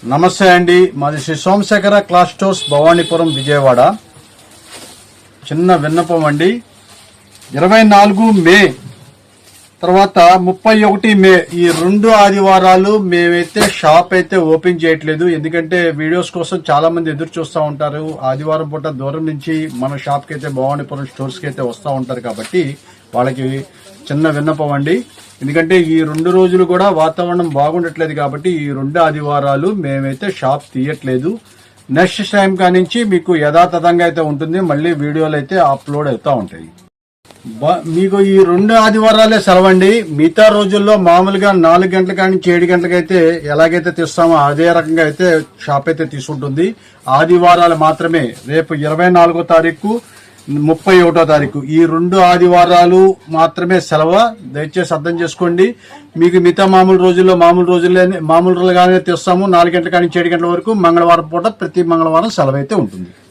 నమస్తే అండి, మాది శ్రీ సోమశేఖర క్లాస్ స్టోర్స్ భవానీపురం విజయవాడ. చిన్న విన్నపం అండి, 24 మే తర్వాత 31 మే ఈ 2 ఆదివారాలు మేమైతే షాప్ అయితే ఓపెన్ చేయట్లేదు. ఎందుకంటే వీడియోస్ కోసం చాలా మంది ఎదురు చూస్తూ ఉంటారు. ఆదివారం పూట దూరం నుంచి మన షాప్కి అయితే భవానీపురం స్టోర్స్కి అయితే వస్తూ ఉంటారు. కాబట్టి వాళ్ళకి చిన్న విన్నపం అండి, ఎందుకంటే ఈ 2 రోజులు కూడా వాతావరణం బాగుండట్లేదు. కాబట్టి ఈ 2 ఆదివారాలు మేమైతే షాప్ తీయట్లేదు. నెక్స్ట్ టైం కానించి మీకు యథాతథంగా అయితే ఉంటుంది, మళ్ళీ వీడియోలు అయితే అప్లోడ్ అవుతూ ఉంటాయి. మీకు ఈ 2 ఆదివారాలే సెలవండి. మిగతా రోజుల్లో మామూలుగా 4 గంటల కానీ 7 గంటలకైతే ఎలాగైతే తీస్తామో అదే రకంగా అయితే షాప్ అయితే తీసుకుంటుంది. ఆదివారాలు మాత్రమే, రేపు 24వ తారీఖు 31వ తారీఖు ఈ 2 ఆదివారాలు మాత్రమే సెలవు. దయచేసి అర్థం చేసుకోండి. మీకు మిగతా మామూలు రోజులుగానే తీస్తాము. 4 గంటల కానీ 7 గంటల వరకు మంగళవారం పూట ప్రతి మంగళవారం సెలవు అయితే ఉంటుంది.